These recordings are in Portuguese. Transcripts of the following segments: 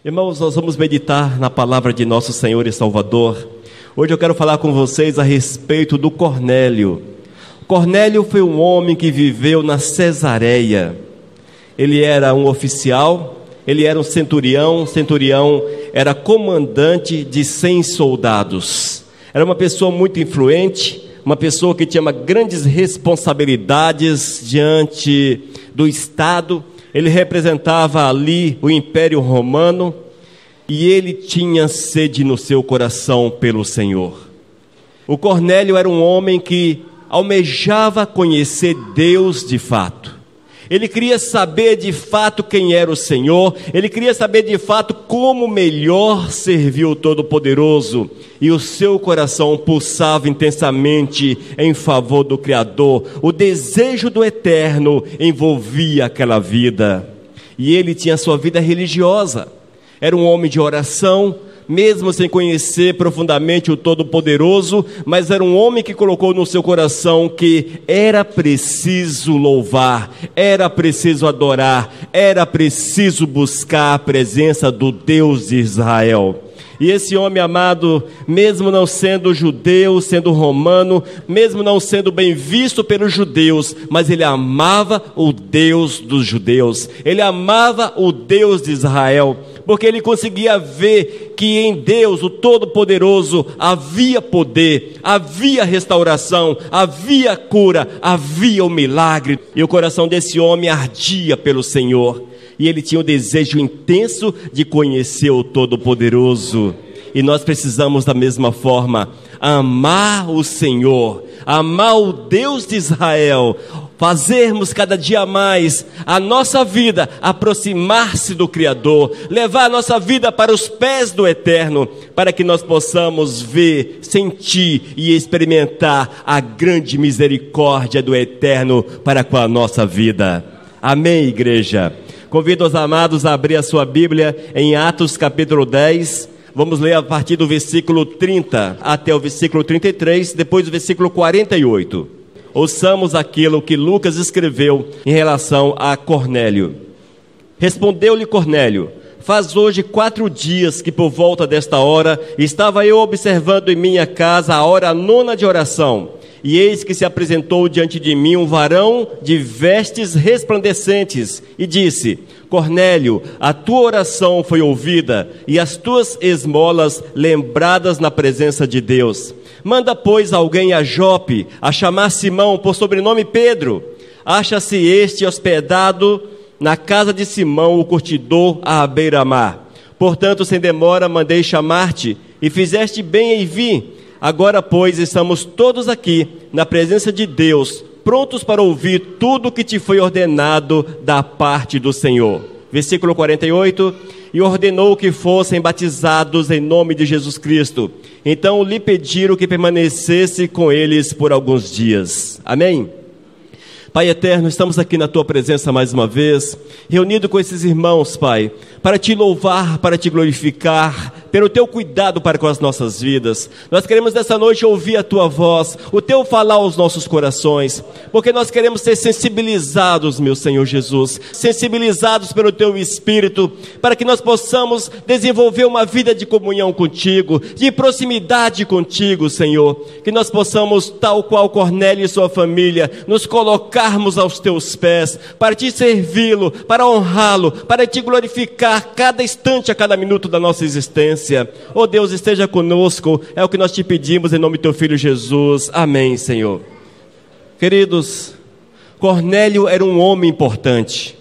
Irmãos, nós vamos meditar na palavra de nosso Senhor e Salvador. Hoje eu quero falar com vocês a respeito do Cornélio. Cornélio foi um homem que viveu na Cesareia. Ele era um oficial, ele era um centurião. Centurião era comandante de 100 soldados. Era uma pessoa muito influente, uma pessoa que tinha grandes responsabilidades diante do Estado. Ele representava ali o Império Romano e ele tinha sede no seu coração pelo Senhor. O Cornélio era um homem que almejava conhecer Deus de fato. Ele queria saber de fato quem era o Senhor, ele queria saber de fato como melhor servir o Todo-Poderoso, e o seu coração pulsava intensamente em favor do Criador. O desejo do Eterno envolvia aquela vida, e ele tinha sua vida religiosa. Era um homem de oração, mesmo sem conhecer profundamente o Todo-Poderoso, mas era um homem que colocou no seu coração que era preciso louvar, era preciso adorar, era preciso buscar a presença do Deus de Israel. E esse homem amado, mesmo não sendo judeu, sendo romano, mesmo não sendo bem visto pelos judeus, mas ele amava o Deus dos judeus, ele amava o Deus de Israel, porque ele conseguia ver que em Deus, o Todo-Poderoso, havia poder, havia restauração, havia cura, havia o milagre. E o coração desse homem ardia pelo Senhor, e ele tinha um desejo intenso de conhecer o Todo-Poderoso. E nós precisamos da mesma forma amar o Senhor, amar o Deus de Israel, fazermos cada dia mais a nossa vida aproximar-se do Criador, levar a nossa vida para os pés do Eterno, para que nós possamos ver, sentir e experimentar a grande misericórdia do Eterno para com a nossa vida. Amém, igreja? Convido os amados a abrir a sua Bíblia em Atos capítulo 10, vamos ler a partir do versículo 30 até o versículo 33, depois do versículo 48. Ouçamos aquilo que Lucas escreveu em relação a Cornélio. Respondeu-lhe Cornélio: faz hoje 4 dias que por volta desta hora estava eu observando em minha casa a hora 9ª de oração. E eis que se apresentou diante de mim um varão de vestes resplandecentes e disse: Cornélio, a tua oração foi ouvida e as tuas esmolas lembradas na presença de Deus. Manda, pois, alguém a Jope, a chamar Simão, por sobrenome Pedro. Acha-se este hospedado na casa de Simão, o curtidor, à beira-mar. Portanto, sem demora, mandei chamar-te, e fizeste bem em vir. Agora, pois, estamos todos aqui, na presença de Deus, prontos para ouvir tudo o que te foi ordenado da parte do Senhor. Versículo 48, e ordenou que fossem batizados em nome de Jesus Cristo. Então lhe pediram que permanecesse com eles por alguns dias. Amém? Pai eterno, estamos aqui na tua presença mais uma vez, reunido com esses irmãos, Pai, para te louvar, para te glorificar, pelo teu cuidado para com as nossas vidas. Nós queremos nessa noite ouvir a tua voz, o teu falar aos nossos corações, porque nós queremos ser sensibilizados, meu Senhor Jesus, sensibilizados pelo teu Espírito, para que nós possamos desenvolver uma vida de comunhão contigo, de proximidade contigo, Senhor, que nós possamos, tal qual Cornélio e sua família, nos colocarmos aos teus pés, para te servi-lo, para honrá-lo, para te glorificar cada instante, a cada minuto da nossa existência. Oh Deus, esteja conosco, é o que nós te pedimos em nome do teu Filho Jesus. Amém, Senhor. Queridos, Cornélio era um homem importante.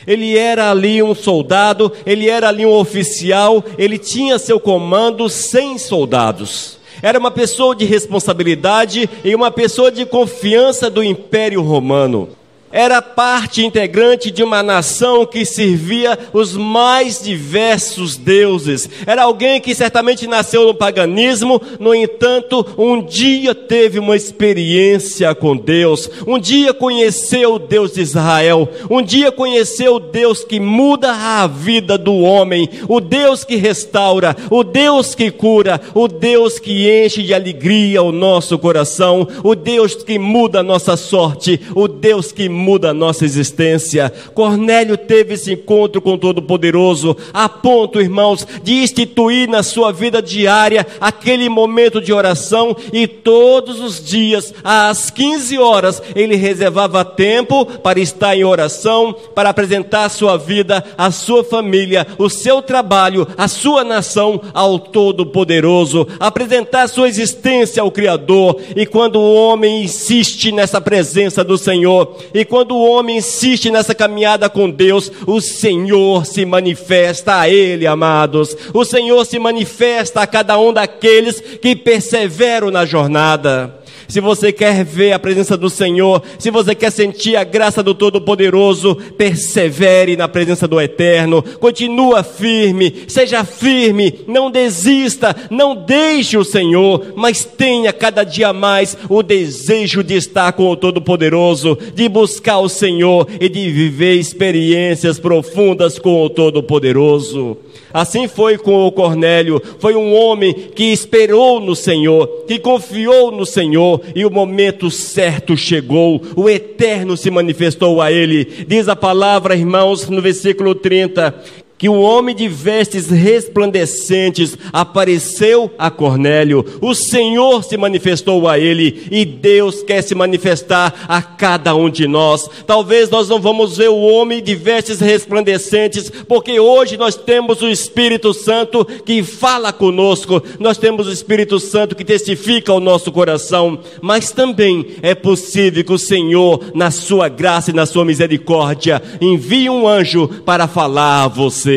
Ele era ali um soldado, ele era ali um oficial, ele tinha seu comando 100 soldados. Era uma pessoa de responsabilidade e uma pessoa de confiança do Império Romano. Era parte integrante de uma nação que servia os mais diversos deuses. Era alguém que certamente nasceu no paganismo, no entanto, um dia teve uma experiência com Deus. Um dia conheceu o Deus de Israel. Um dia conheceu o Deus que muda a vida do homem. O Deus que restaura, o Deus que cura, o Deus que enche de alegria o nosso coração. O Deus que muda a nossa sorte, o Deus que muda a nossa existência. Cornélio teve esse encontro com o Todo-Poderoso, a ponto, irmãos, de instituir na sua vida diária aquele momento de oração, e todos os dias, às 15 horas, ele reservava tempo para estar em oração, para apresentar a sua vida, a sua família, o seu trabalho, a sua nação ao Todo-Poderoso, apresentar a sua existência ao Criador. E quando o homem insiste nessa presença do Senhor, e quando o homem insiste nessa caminhada com Deus, o Senhor se manifesta a ele, amados. O Senhor se manifesta a cada um daqueles que perseveram na jornada. Se você quer ver a presença do Senhor, se você quer sentir a graça do Todo-Poderoso, persevere na presença do Eterno, continua firme, seja firme, não desista, não deixe o Senhor, mas tenha cada dia mais o desejo de estar com o Todo-Poderoso, de buscar o Senhor e de viver experiências profundas com o Todo-Poderoso. Assim foi com o Cornélio. Foi um homem que esperou no Senhor, que confiou no Senhor, e o momento certo chegou. O Eterno se manifestou a ele. Diz a palavra, irmãos, no versículo 30, que um homem de vestes resplandecentes apareceu a Cornélio. O Senhor se manifestou a ele, e Deus quer se manifestar a cada um de nós. Talvez nós não vamos ver o homem de vestes resplandecentes, porque hoje nós temos o Espírito Santo que fala conosco, nós temos o Espírito Santo que testifica o nosso coração, mas também é possível que o Senhor, na sua graça e na sua misericórdia, envie um anjo para falar a você.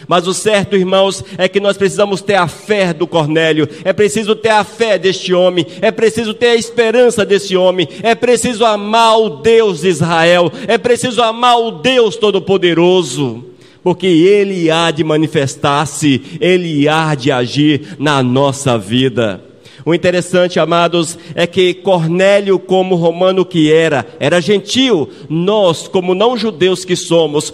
Mas o certo, irmãos, é que nós precisamos ter a fé do Cornélio, é preciso ter a fé deste homem, é preciso ter a esperança desse homem, é preciso amar o Deus de Israel, é preciso amar o Deus Todo-Poderoso, porque Ele há de manifestar-se, Ele há de agir na nossa vida. O interessante, amados, é que Cornélio, como romano que era gentio. Nós, como não judeus que somos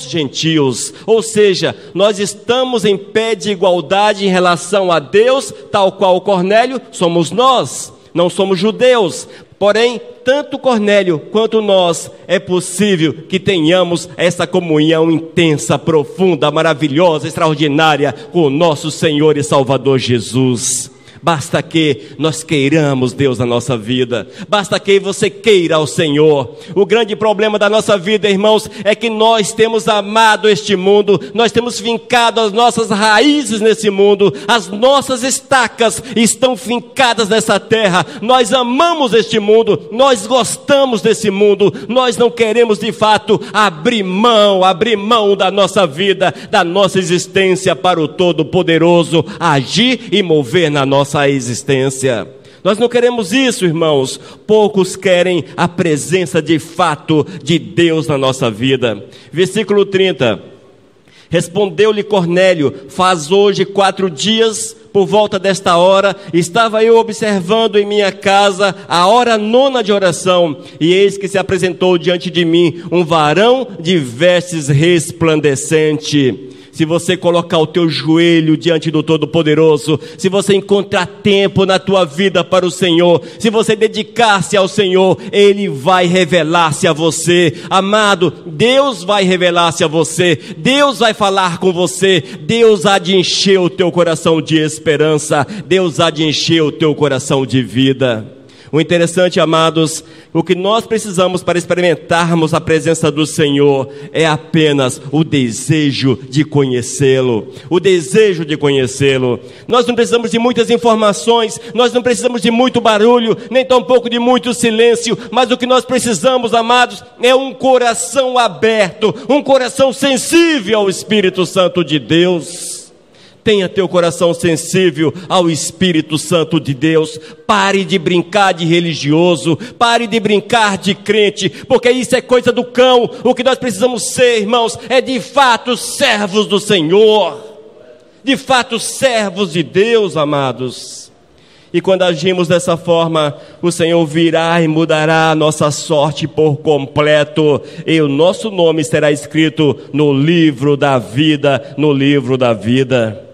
gentios. Ou seja, nós estamos em pé de igualdade em relação a Deus, tal qual Cornélio somos nós. Não somos judeus. Porém, tanto Cornélio quanto nós, é possível que tenhamos essa comunhão intensa, profunda, maravilhosa, extraordinária com o nosso Senhor e Salvador Jesus. Basta que nós queiramos Deus na nossa vida, basta que você queira o Senhor. O grande problema da nossa vida, irmãos, é que nós temos amado este mundo, nós temos fincado as nossas raízes nesse mundo, as nossas estacas estão fincadas nessa terra. Nós amamos este mundo, nós gostamos desse mundo, nós não queremos de fato abrir mão da nossa vida, da nossa existência para o Todo-Poderoso agir e mover na nossa existência. Nós não queremos isso, irmãos. Poucos querem a presença de fato de Deus na nossa vida. Versículo 30. Respondeu-lhe Cornélio: faz hoje 4 dias, por volta desta hora, estava eu observando em minha casa a hora 9ª de oração, e eis que se apresentou diante de mim um varão de vestes resplandecente. Se você colocar o teu joelho diante do Todo-Poderoso, se você encontrar tempo na tua vida para o Senhor, se você dedicar-se ao Senhor, Ele vai revelar-se a você. Amado, Deus vai revelar-se a você, Deus vai falar com você, Deus há de encher o teu coração de esperança, Deus há de encher o teu coração de vida. O interessante, amados, o que nós precisamos para experimentarmos a presença do Senhor é apenas o desejo de conhecê-lo. O desejo de conhecê-lo. Nós não precisamos de muitas informações, nós não precisamos de muito barulho, nem tampouco de muito silêncio, mas o que nós precisamos, amados, é um coração aberto, um coração sensível ao Espírito Santo de Deus. Tenha teu coração sensível ao Espírito Santo de Deus. Pare de brincar de religioso, pare de brincar de crente, porque isso é coisa do cão. O que nós precisamos ser, irmãos, é de fato servos do Senhor, de fato servos de Deus, amados. E quando agimos dessa forma, o Senhor virá e mudará a nossa sorte por completo, e o nosso nome será escrito no livro da vida, no livro da vida.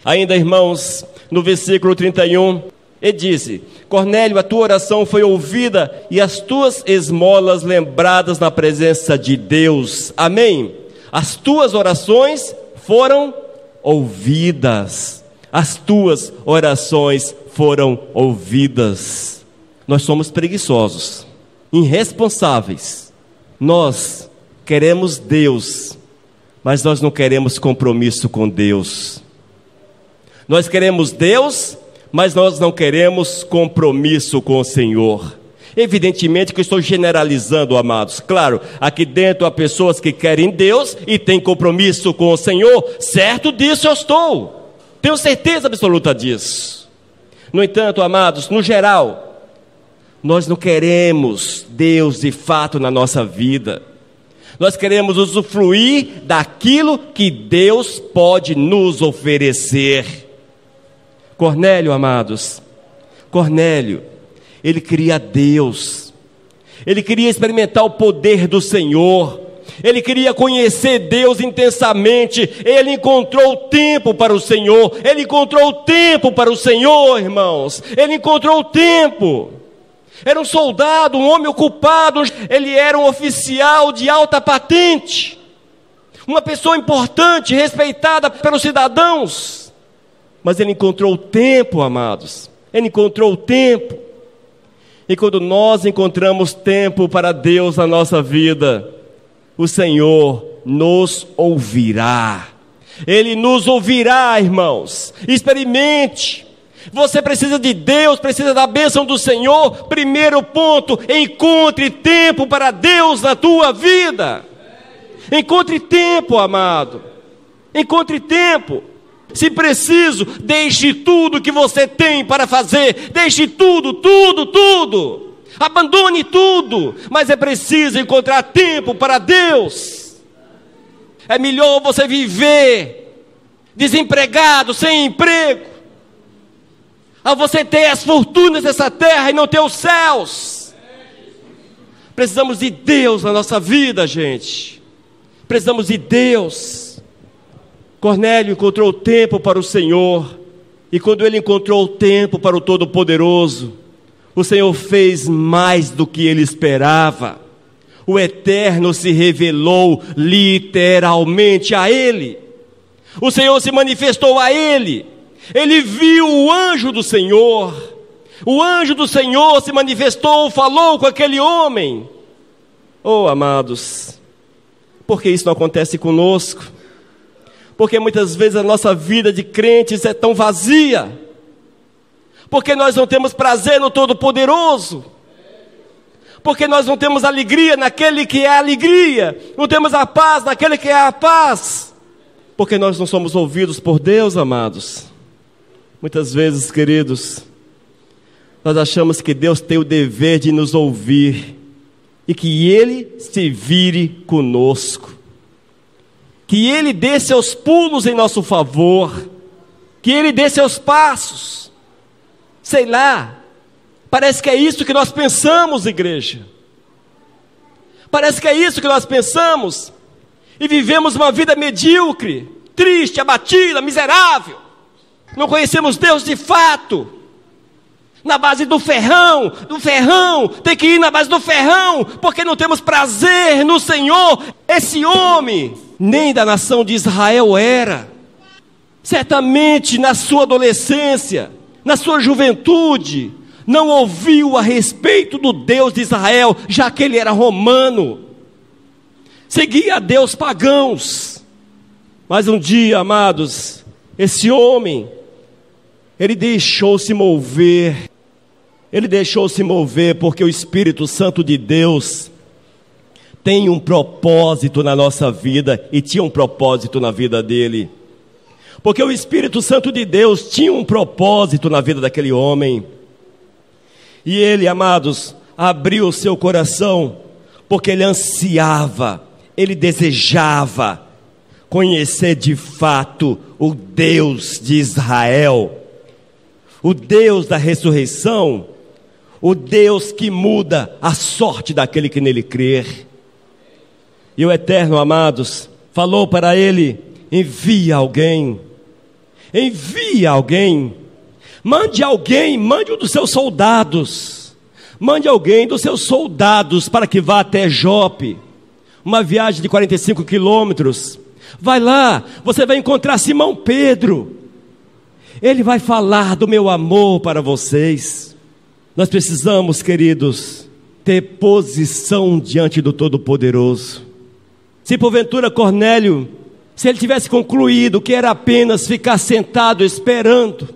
Ainda, irmãos, no versículo 31, Ele disse: Cornélio, a tua oração foi ouvida e as tuas esmolas lembradas na presença de Deus. Amém? As tuas orações foram ouvidas. As tuas orações foram ouvidas. Nós somos preguiçosos, irresponsáveis. Nós queremos Deus, mas nós não queremos compromisso com Deus. Nós queremos Deus, mas nós não queremos compromisso com o Senhor. Evidentemente que eu estou generalizando, amados. Claro, aqui dentro há pessoas que querem Deus e têm compromisso com o Senhor. Certo disso eu estou. Tenho certeza absoluta disso. No entanto, amados, no geral, nós não queremos Deus de fato na nossa vida. Nós queremos usufruir daquilo que Deus pode nos oferecer. Cornélio, amados, Cornélio, ele queria Deus, ele queria experimentar o poder do Senhor, ele queria conhecer Deus intensamente. Ele encontrou tempo para o Senhor, ele encontrou tempo para o Senhor, irmãos, ele encontrou tempo. Era um soldado, um homem ocupado, ele era um oficial de alta patente, uma pessoa importante, respeitada pelos cidadãos. Mas ele encontrou tempo, amados, ele encontrou tempo. E quando nós encontramos tempo para Deus na nossa vida, o Senhor nos ouvirá. Ele nos ouvirá, irmãos. Experimente. Você precisa de Deus, precisa da bênção do Senhor. Primeiro ponto: encontre tempo para Deus na tua vida. Encontre tempo, amado. Encontre tempo. Se preciso, deixe tudo que você tem para fazer. Deixe tudo. Abandone tudo. Mas é preciso encontrar tempo para Deus. É melhor você viver desempregado, sem emprego, a você ter as fortunas dessa terra e não ter os céus. Precisamos de Deus na nossa vida, gente. Precisamos de Deus. Cornélio encontrou tempo para o Senhor, e quando ele encontrou tempo para o Todo-Poderoso, o Senhor fez mais do que ele esperava. O Eterno se revelou literalmente a ele. O Senhor se manifestou a ele. Ele viu o anjo do Senhor. O anjo do Senhor se manifestou, falou com aquele homem. Oh, amados, por que isso não acontece conosco? Porque muitas vezes a nossa vida de crentes é tão vazia. Porque nós não temos prazer no Todo-Poderoso. Porque nós não temos alegria naquele que é a alegria. Não temos a paz naquele que é a paz. Porque nós não somos ouvidos por Deus, amados. Muitas vezes, queridos, nós achamos que Deus tem o dever de nos ouvir e que Ele se vire conosco, que Ele dê seus pulos em nosso favor, que Ele dê seus passos. Sei lá, parece que é isso que nós pensamos, igreja. Parece que é isso que nós pensamos e vivemos uma vida medíocre, triste, abatida, miserável. Não conhecemos Deus de fato. Na base do ferrão, tem que ir na base do ferrão, porque não temos prazer no Senhor. Esse homem nem da nação de Israel era. Certamente na sua adolescência, na sua juventude, não ouviu a respeito do Deus de Israel, já que ele era romano. Seguia a Deus pagãos. Mas um dia, amados, esse homem, ele deixou-se mover. Ele deixou-se mover porque o Espírito Santo de Deus tem um propósito na nossa vida, e tinha um propósito na vida dele. Porque o Espírito Santo de Deus tinha um propósito na vida daquele homem. E ele, amados, abriu o seu coração, porque ele ansiava, ele desejava conhecer de fato o Deus de Israel, o Deus da ressurreição, o Deus que muda a sorte daquele que nele crer. E o Eterno, amados, falou para ele: envia alguém, Mande alguém, mande um dos seus soldados. Mande alguém dos seus soldados para que vá até Jope. Uma viagem de 45 quilômetros. Vai lá, você vai encontrar Simão Pedro. Ele vai falar do meu amor para vocês. Nós precisamos, queridos, ter posição diante do Todo-Poderoso. Se porventura Cornélio, se ele tivesse concluído que era apenas ficar sentado esperando,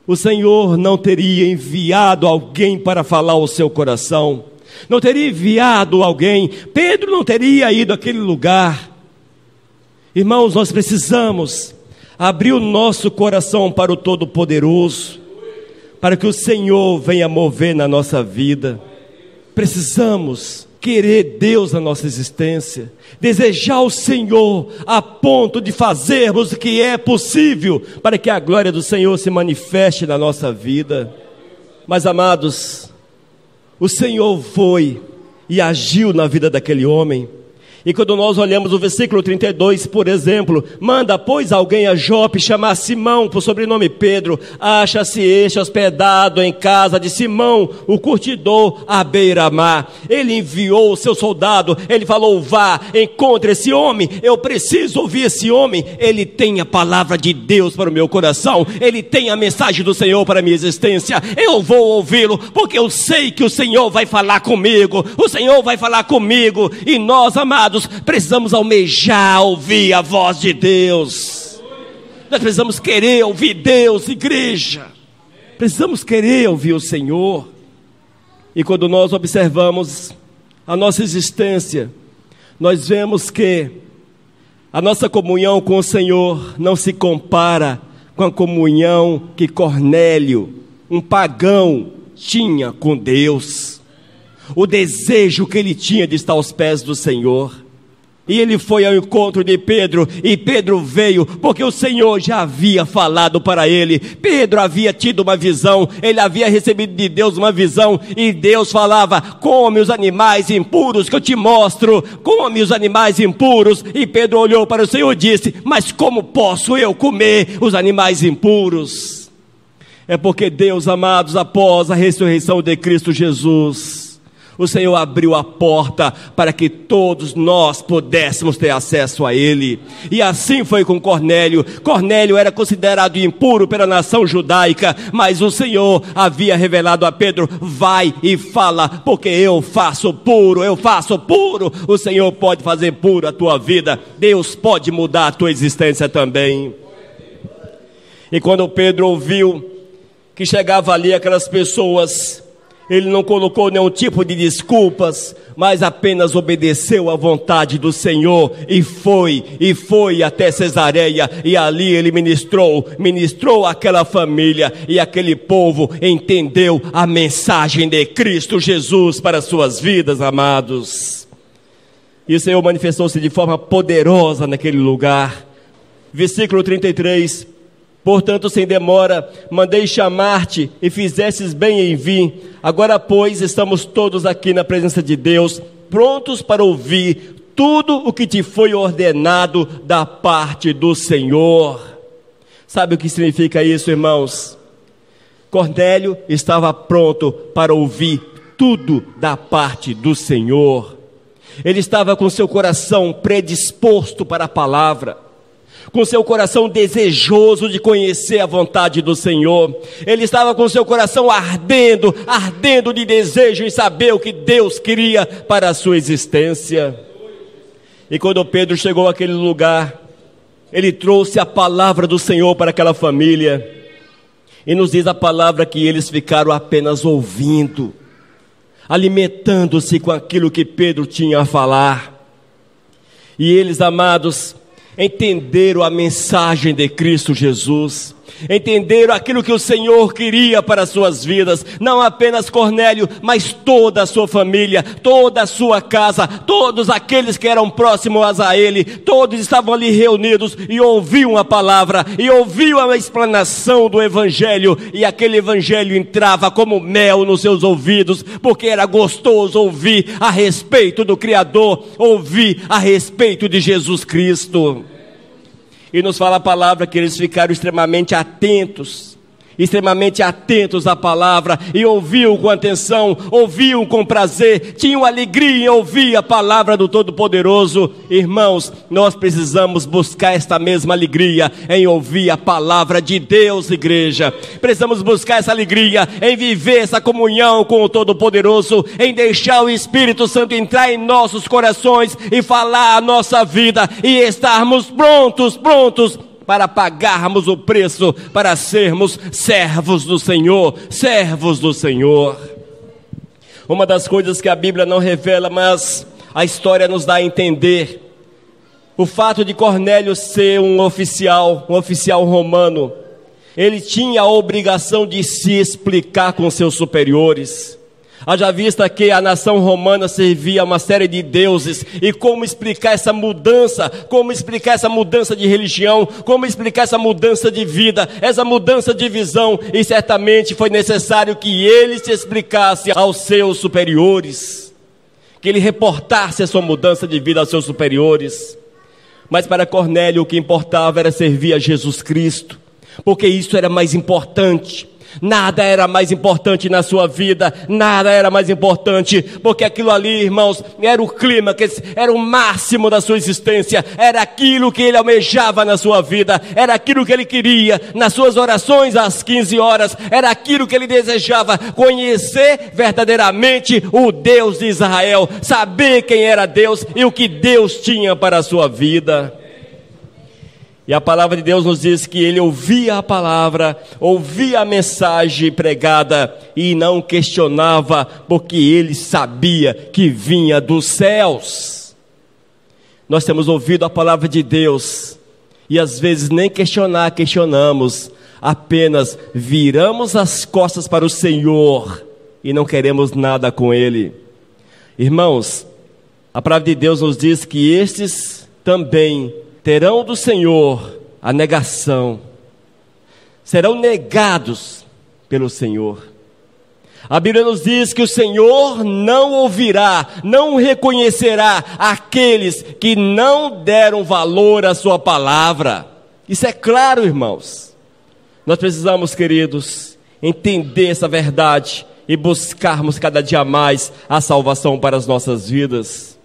o Senhor não teria enviado alguém para falar ao seu coração, não teria enviado alguém, Pedro não teria ido àquele lugar. Irmãos, nós precisamos abrir o nosso coração para o Todo-Poderoso, para que o Senhor venha mover na nossa vida. Precisamos querer Deus na nossa existência, desejar o Senhor a ponto de fazermos o que é possível para que a glória do Senhor se manifeste na nossa vida. Mas amados, o Senhor foi e agiu na vida daquele homem. E quando nós olhamos o versículo 32, por exemplo, manda, pois, alguém a Jope chamar Simão, por sobrenome Pedro. Acha-se este hospedado em casa de Simão, o curtidor, à beira-mar. Ele enviou o seu soldado, ele falou, vá, encontre esse homem, eu preciso ouvir esse homem. Ele tem a palavra de Deus para o meu coração, ele tem a mensagem do Senhor para a minha existência. Eu vou ouvi-lo, porque eu sei que o Senhor vai falar comigo, o Senhor vai falar comigo. E nós, amados, precisamos almejar ouvir a voz de Deus. Nós precisamos querer ouvir Deus, igreja. Precisamos querer ouvir o Senhor. E quando nós observamos a nossa existência, nós vemos que a nossa comunhão com o Senhor não se compara com a comunhão que Cornélio, um pagão, tinha com Deus. O desejo que ele tinha de estar aos pés do Senhor. E ele foi ao encontro de Pedro, e Pedro veio, porque o Senhor já havia falado para ele. Pedro havia tido uma visão, ele havia recebido de Deus uma visão, e Deus falava, come os animais impuros que eu te mostro, come os animais impuros. E Pedro olhou para o Senhor e disse, mas como posso eu comer os animais impuros? É porque Deus, amados, após a ressurreição de Cristo Jesus, o Senhor abriu a porta para que todos nós pudéssemos ter acesso a Ele. E assim foi com Cornélio. Cornélio era considerado impuro pela nação judaica, mas o Senhor havia revelado a Pedro, vai e fala, porque eu faço puro, eu faço puro. O Senhor pode fazer puro a tua vida, Deus pode mudar a tua existência também. E quando Pedro ouviu que chegava ali aquelas pessoas, ele não colocou nenhum tipo de desculpas, mas apenas obedeceu à vontade do Senhor e foi até Cesareia, e ali ele ministrou àquela família, e aquele povo entendeu a mensagem de Cristo Jesus para suas vidas, amados. E o Senhor manifestou-se de forma poderosa naquele lugar. Versículo 33, portanto, sem demora, mandei chamar-te e fizestes bem em vir. Agora, pois, estamos todos aqui na presença de Deus, prontos para ouvir tudo o que te foi ordenado da parte do Senhor. Sabe o que significa isso, irmãos? Cornélio estava pronto para ouvir tudo da parte do Senhor. Ele estava com seu coração predisposto para a palavra, com seu coração desejoso de conhecer a vontade do Senhor. Ele estava com seu coração ardendo de desejo em saber o que Deus queria para a sua existência. E quando Pedro chegou àquele lugar, ele trouxe a palavra do Senhor para aquela família, e nos diz a palavra que eles ficaram apenas ouvindo, alimentando-se com aquilo que Pedro tinha a falar. E eles, amados, entenderam a mensagem de Cristo Jesus, entenderam aquilo que o Senhor queria para as suas vidas. Não apenas Cornélio, mas toda a sua família, toda a sua casa, todos aqueles que eram próximos a ele, todos estavam ali reunidos e ouviam a palavra, e ouviam a explanação do Evangelho, e aquele Evangelho entrava como mel nos seus ouvidos, porque era gostoso ouvir a respeito do Criador, ouvir a respeito de Jesus Cristo. E nos fala a palavra que eles ficaram extremamente atentos extremamente atentos à palavra, e ouviam com atenção, ouviam com prazer, tinham alegria em ouvir a palavra do Todo-Poderoso. Irmãos, nós precisamos buscar esta mesma alegria em ouvir a palavra de Deus, igreja. Precisamos buscar essa alegria em viver essa comunhão com o Todo-Poderoso, em deixar o Espírito Santo entrar em nossos corações e falar a nossa vida, e estarmos prontos para pagarmos o preço, para sermos servos do Senhor, servos do Senhor. Uma das coisas que a Bíblia não revela, mas a história nos dá a entender, o fato de Cornélio ser um oficial romano, ele tinha a obrigação de se explicar com seus superiores. Haja vista que a nação romana servia a uma série de deuses, e como explicar essa mudança de religião, como explicar essa mudança de vida, essa mudança de visão, e certamente foi necessário que ele se explicasse aos seus superiores, que ele reportasse a sua mudança de vida aos seus superiores. Mas para Cornélio o que importava era servir a Jesus Cristo, porque isso era mais importante. Nada era mais importante na sua vida, nada era mais importante, porque aquilo ali, irmãos, era o clímax, era o máximo da sua existência, era aquilo que ele almejava na sua vida, era aquilo que ele queria nas suas orações às 15 horas, era aquilo que ele desejava, conhecer verdadeiramente o Deus de Israel, saber quem era Deus e o que Deus tinha para a sua vida. E a palavra de Deus nos diz que ele ouvia a palavra, ouvia a mensagem pregada e não questionava, porque ele sabia que vinha dos céus. Nós temos ouvido a palavra de Deus e às vezes nem questionamos, apenas viramos as costas para o Senhor e não queremos nada com Ele. Irmãos, a palavra de Deus nos diz que estes também terão do Senhor a negação, serão negados pelo Senhor. A Bíblia nos diz que o Senhor não ouvirá, não reconhecerá aqueles que não deram valor à sua palavra. Isso é claro, irmãos. Nós precisamos, queridos, entender essa verdade e buscarmos cada dia mais a salvação para as nossas vidas.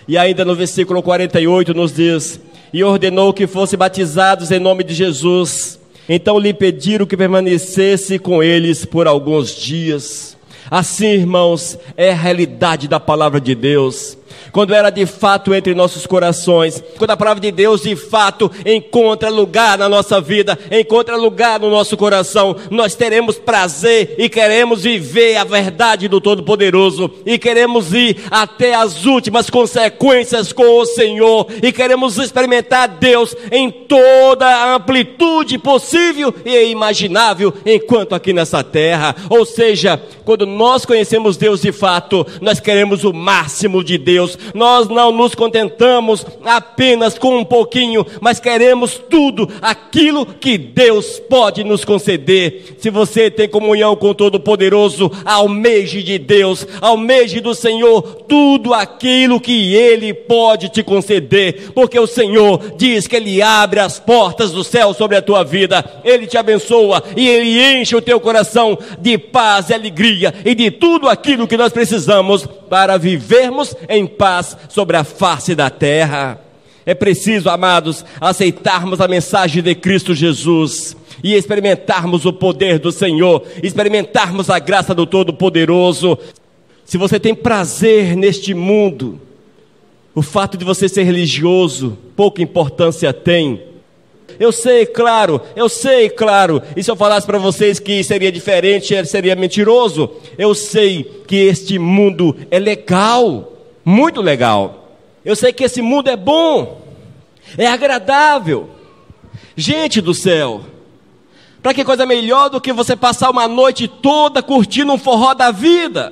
E ainda no versículo 48 nos diz: e ordenou que fossem batizados em nome de Jesus. Então lhe pediram que permanecesse com eles por alguns dias. Assim, irmãos, é a realidade da palavra de Deus. Quando ela de fato entra em nossos corações, quando a palavra de Deus de fato encontra lugar na nossa vida, encontra lugar no nosso coração, nós teremos prazer e queremos viver a verdade do Todo-Poderoso, e queremos ir até as últimas consequências com o Senhor, e queremos experimentar Deus em toda a amplitude possível e imaginável enquanto aqui nessa terra. Ou seja, quando nós conhecemos Deus de fato, nós queremos o máximo de Deus. Nós não nos contentamos apenas com um pouquinho, mas queremos tudo aquilo que Deus pode nos conceder. Se você tem comunhão com o Todo-Poderoso, almeje de Deus, almeje do Senhor tudo aquilo que Ele pode te conceder, porque o Senhor diz que Ele abre as portas do céu sobre a tua vida, Ele te abençoa e Ele enche o teu coração de paz e alegria e de tudo aquilo que nós precisamos para vivermos em paz sobre a face da terra. É preciso, amados, aceitarmos a mensagem de Cristo Jesus e experimentarmos o poder do Senhor, experimentarmos a graça do Todo-Poderoso. Se você tem prazer neste mundo, o fato de você ser religioso pouca importância tem. Eu sei, claro, e se eu falasse para vocês que seria diferente, seria mentiroso. Eu sei que este mundo é legal, muito legal. Eu sei que esse mundo é bom, é agradável. Gente do céu, para que coisa melhor do que você passar uma noite toda curtindo um forró da vida?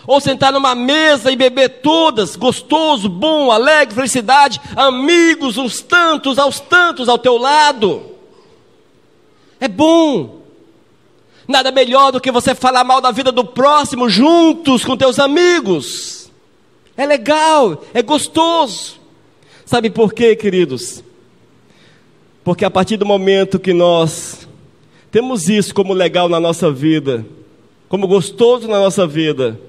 Ou sentar numa mesa e beber todas, gostoso, bom, alegre, felicidade, amigos, uns tantos, aos tantos ao teu lado. É bom. Nada melhor do que você falar mal da vida do próximo juntos com teus amigos. É legal, é gostoso. Sabe por quê, queridos? Porque a partir do momento que nós temos isso como legal na nossa vida, como gostoso na nossa vida,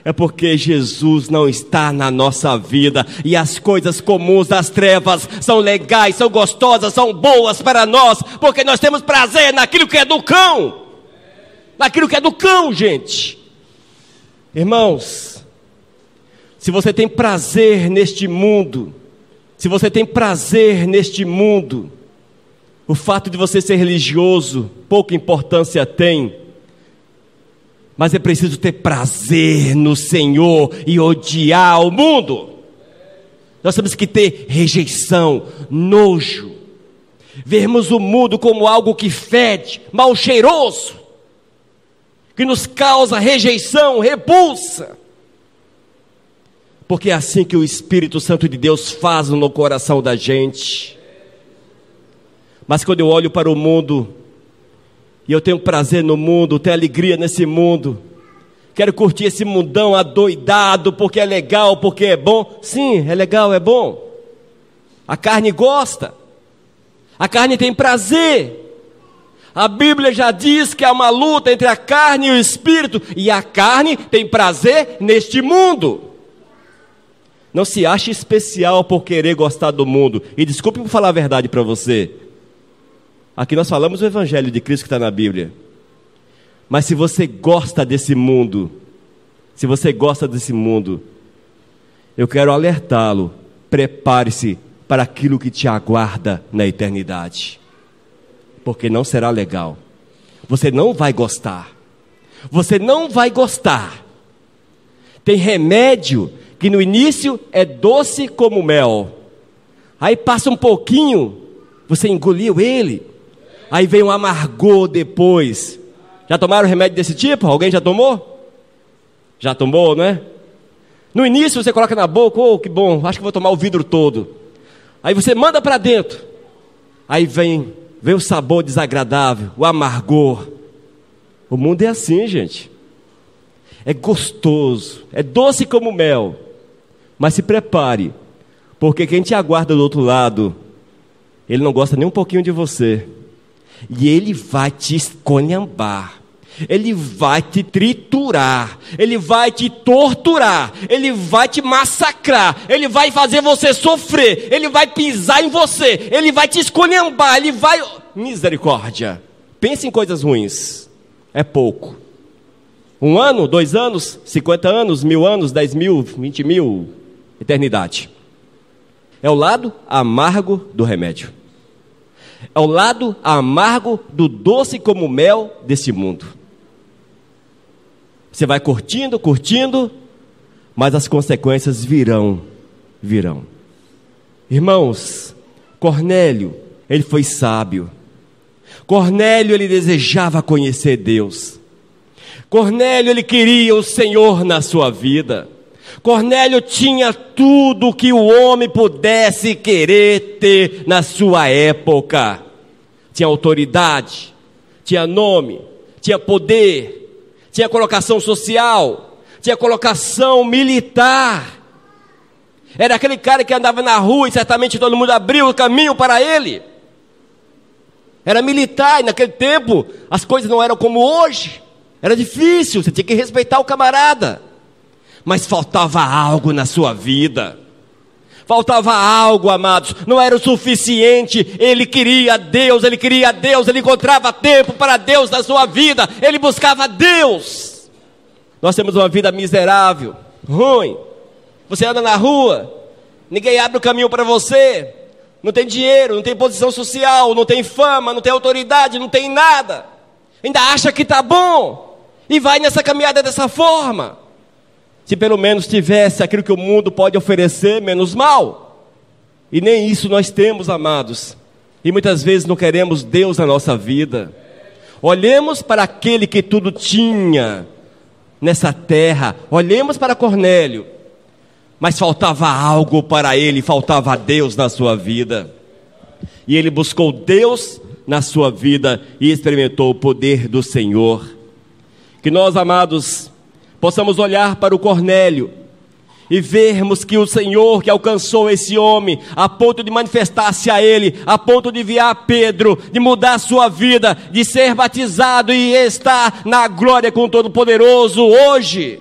é porque Jesus não está na nossa vida, e as coisas comuns das trevas são legais, são gostosas, são boas para nós, porque nós temos prazer naquilo que é do cão, gente. Irmãos, se você tem prazer neste mundo, o fato de você ser religioso, pouca importância tem, mas é preciso ter prazer no Senhor e odiar o mundo. Nós temos que ter rejeição, nojo, vermos o mundo como algo que fede, mal cheiroso, que nos causa rejeição, repulsa, porque é assim que o Espírito Santo de Deus faz no coração da gente. Mas quando eu olho para o mundo, e eu tenho prazer no mundo, tenho alegria nesse mundo, quero curtir esse mundão adoidado, porque é legal, porque é bom. Sim, é legal, é bom. A carne gosta, a carne tem prazer. A Bíblia já diz que há uma luta entre a carne e o Espírito, e a carne tem prazer neste mundo. Não se ache especial por querer gostar do mundo. E desculpe por falar a verdade para você, aqui nós falamos o Evangelho de Cristo que está na Bíblia. Mas se você gosta desse mundo, eu quero alertá-lo, prepare-se para aquilo que te aguarda na eternidade, porque não será legal. Você não vai gostar. Tem remédio que no início é doce como mel, aí passa um pouquinho, você engoliu ele, aí vem um amargor depois. Já tomaram remédio desse tipo? Alguém já tomou? Já tomou, não é? No início você coloca na boca, oh, que bom, acho que vou tomar o vidro todo. Aí você manda para dentro, aí vem o sabor desagradável, o amargor. O mundo é assim, gente. É gostoso, é doce como mel, mas se prepare, porque quem te aguarda do outro lado, ele não gosta nem um pouquinho de você, e ele vai te esculhambar, ele vai te triturar, ele vai te torturar, ele vai te massacrar, ele vai fazer você sofrer, ele vai pisar em você, ele vai te esculhambar, ele vai... Misericórdia! Pense em coisas ruins, é pouco. 1 ano, 2 anos, 50 anos, 1000 anos, 10 mil, 20 mil, eternidade. É o lado amargo do remédio. É o lado amargo do doce como mel desse mundo. Você vai curtindo, mas as consequências virão. Irmãos, Cornélio, ele foi sábio. Cornélio, ele desejava conhecer Deus. Cornélio, ele queria o Senhor na sua vida. Cornélio tinha tudo que o homem pudesse querer ter na sua época. Tinha autoridade, tinha nome, tinha poder, tinha colocação social, tinha colocação militar. Era aquele cara que andava na rua e certamente todo mundo abriu o caminho para ele. Era militar, e naquele tempo as coisas não eram como hoje. Era difícil, você tinha que respeitar o camarada. Mas faltava algo na sua vida. Faltava algo, amados. Não era o suficiente. Ele queria Deus, ele encontrava tempo para Deus na sua vida. Ele buscava Deus. Nós temos uma vida miserável, ruim. Você anda na rua, ninguém abre o caminho para você. Não tem dinheiro, não tem posição social, não tem fama, não tem autoridade, não tem nada. Ainda acha que está bom. E vai nessa caminhada dessa forma. Se pelo menos tivesse aquilo que o mundo pode oferecer, menos mal. E nem isso nós temos, amados. E muitas vezes não queremos Deus na nossa vida. Olhemos para aquele que tudo tinha nessa terra. Olhemos para Cornélio. Mas faltava algo para ele, faltava Deus na sua vida. E ele buscou Deus na sua vida e experimentou o poder do Senhor. Que nós, amados, possamos olhar para o Cornélio e vermos que o Senhor que alcançou esse homem, a ponto de manifestar-se a ele, a ponto de enviar Pedro, de mudar a sua vida, de ser batizado e estar na glória com o Todo-Poderoso, hoje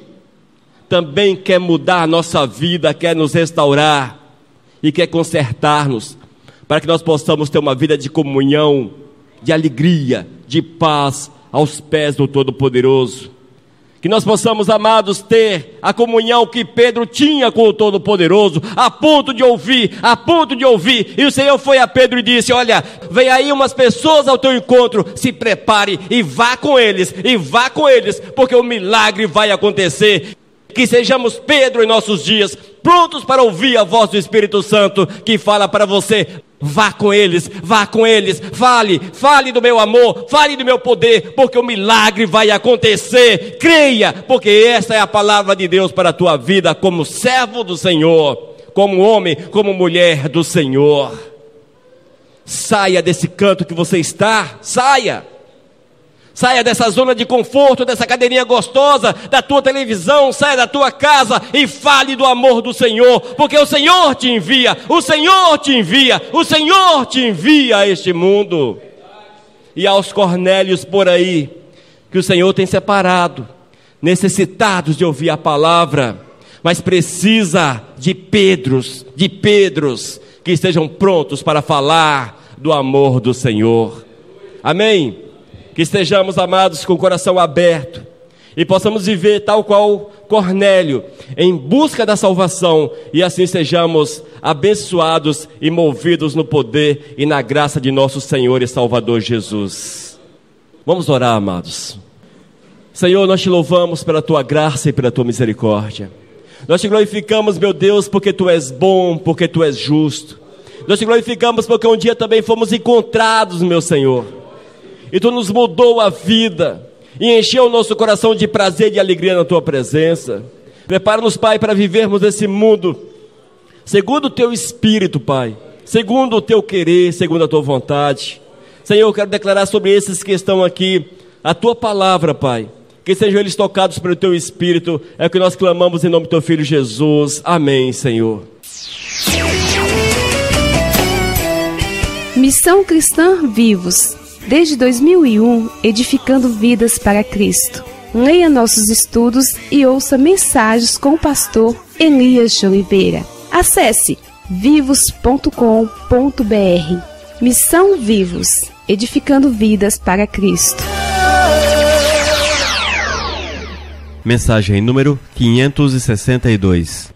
também quer mudar a nossa vida, quer nos restaurar e quer consertar-nos, para que nós possamos ter uma vida de comunhão, de alegria, de paz aos pés do Todo-Poderoso. Que nós possamos, amados, ter a comunhão que Pedro tinha com o Todo-Poderoso, a ponto de ouvir, e o Senhor foi a Pedro e disse: olha, vem aí umas pessoas ao teu encontro, se prepare e vá com eles, porque o milagre vai acontecer. Que sejamos Pedro em nossos dias, prontos para ouvir a voz do Espírito Santo, que fala para você: vá com eles, fale do meu amor, fale do meu poder, porque o milagre vai acontecer. Creia, porque essa é a palavra de Deus para a tua vida, como servo do Senhor, como homem, como mulher do Senhor. Saia desse canto que você está, saia dessa zona de conforto, dessa cadeirinha gostosa, da tua televisão, saia da tua casa e fale do amor do Senhor, porque o Senhor te envia a este mundo. E aos Cornélios por aí, que o Senhor tem separado, necessitados de ouvir a palavra, mas precisa de Pedros, que estejam prontos para falar do amor do Senhor. Amém? Que estejamos, amados, com o coração aberto e possamos viver tal qual Cornélio, em busca da salvação, e assim sejamos abençoados e movidos no poder e na graça de nosso Senhor e Salvador Jesus. Vamos orar, amados. Senhor, nós te louvamos pela tua graça e pela tua misericórdia. Nós te glorificamos, meu Deus, porque tu és bom, porque tu és justo. Nós te glorificamos porque um dia também fomos encontrados, meu Senhor, e tu nos mudou a vida e encheu o nosso coração de prazer e de alegria na tua presença. Prepara-nos, Pai, para vivermos esse mundo segundo o teu Espírito, Pai, segundo o teu querer, segundo a tua vontade. Senhor, eu quero declarar sobre esses que estão aqui a tua palavra, Pai, que sejam eles tocados pelo teu Espírito. É o que nós clamamos em nome do teu Filho Jesus. Amém, Senhor. Missão Cristã Vivos, desde 2001, edificando vidas para Cristo. Leia nossos estudos e ouça mensagens com o pastor Elias de Oliveira. Acesse vivos.com.br. Missão Vivos, edificando vidas para Cristo. Mensagem número 562.